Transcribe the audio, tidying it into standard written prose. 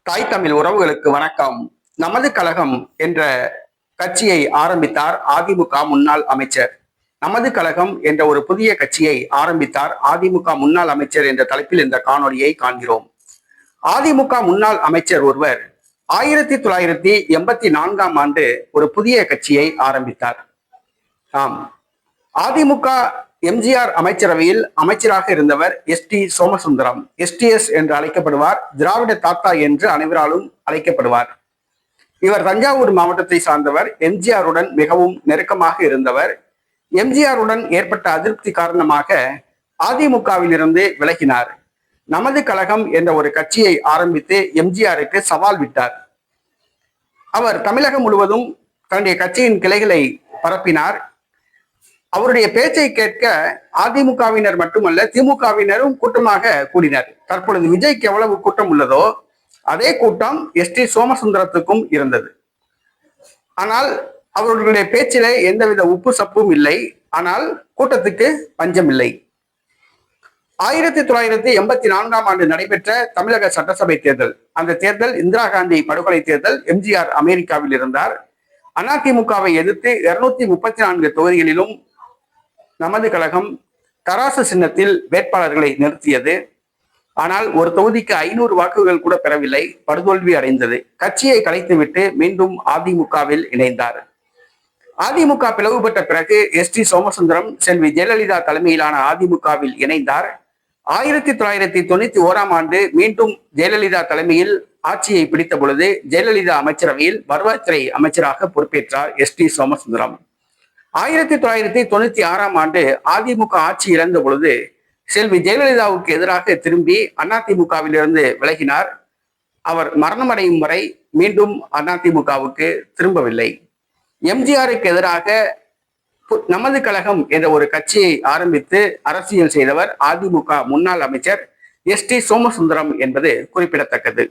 தாய் தமிழ் உறவுகளுக்கு வணக்கம். நமது கழகம் என்ற கட்சியை ஆரம்பித்தார் அதிமுக முன்னாள் அமைச்சர். நமது கழகம் என்ற ஒரு புதிய கட்சியை ஆரம்பித்தார் அதிமுக முன்னாள் அமைச்சர் என்ற தலைப்பில் இந்த காணொலியை காண்கிறோம். அதிமுக முன்னாள் அமைச்சர் ஒருவர் 1984ஆம் ஆண்டு ஒரு புதிய கட்சியை ஆரம்பித்தார். ஆம், அதிமுக எம்ஜிஆர் அமைச்சரவையில் அமைச்சராக இருந்தவர் எஸ்.டி. சோமசுந்தரம். எஸ்டிஎஸ் என்று அழைக்கப்படுவார். திராவிட தாத்தா என்று அனைவராலும் அழைக்கப்படுவார். இவர் தஞ்சாவூர் மாவட்டத்தை சார்ந்தவர். எம்ஜிஆருடன் மிகவும் நெருக்கமாக இருந்தவர். எம்ஜிஆருடன் ஏற்பட்ட அதிருப்தி காரணமாக அதிமுகவில் இருந்து விலகினார். நமது கழகம் என்ற ஒரு கட்சியை ஆரம்பித்து எம்ஜிஆருக்கு சவால் விட்டார். அவர் தமிழகம் முழுவதும் தன்னுடைய கட்சியின் கிளைகளை பரப்பினார். அவருடைய பேச்சை கேட்க அதிமுகவினர் மட்டுமல்ல, திமுகவினரும் கூட்டமாக கூடினர். தற்பொழுது விஜய்க்கு எவ்வளவு கூட்டம் உள்ளதோ அதே கூட்டம் எஸ்.டி. சோமசுந்தரத்துக்கும் இருந்தது. ஆனால் அவர்களுடைய பேச்சிலே எந்தவித உப்பு சப்பும் இல்லை. ஆனால் கூட்டத்துக்கு பஞ்சம் இல்லை. 1984ஆம் ஆண்டு நடைபெற்ற தமிழக சட்டசபை தேர்தல், அந்த தேர்தல் இந்திரா காந்தி படுகொலை தேர்தல். எம்ஜிஆர் அமெரிக்காவில் இருந்தார். அதிமுகவை எதிர்த்து 234 தொகுதிகளிலும் நமது கழகம் தராசு சின்னத்தில் வேட்பாளர்களை நிறுத்தியது. ஆனால் ஒரு தொகுதிக்கு 500 வாக்குகள் கூட பெறவில்லை. படுதோல்வி அடைந்தது. கட்சியை கலைத்துவிட்டு மீண்டும் அதிமுகவில் இணைந்தார். அதிமுக பிளவுபட்ட பிறகு எஸ்.டி. சோமசுந்தரம் செல்வி ஜெயலலிதா தலைமையிலான அதிமுகவில் இணைந்தார். 1991ஆம் ஆண்டு மீண்டும் ஜெயலலிதா தலைமையில் ஆட்சியை பிடித்த பொழுது ஜெயலலிதா அமைச்சரவையில் வருவாய்த்துறை அமைச்சராக பொறுப்பேற்றார் எஸ்.டி. சோமசுந்தரம். 1996ஆம் ஆண்டு அதிமுக ஆட்சி இழந்த பொழுது செல்வி ஜெயலலிதாவுக்கு எதிராக திரும்பி அதிமுகவில் இருந்து விலகினார். அவர் மரணமடையும் வரை மீண்டும் அதிமுகவுக்கு திரும்பவில்லை. எம்ஜிஆருக்கு எதிராக நமது கழகம் என்ற ஒரு கட்சியை ஆரம்பித்து அரசியல் செய்தவர் அதிமுக முன்னாள் அமைச்சர் எஸ்.டி. சோமசுந்தரம் என்பது குறிப்பிடத்தக்கது.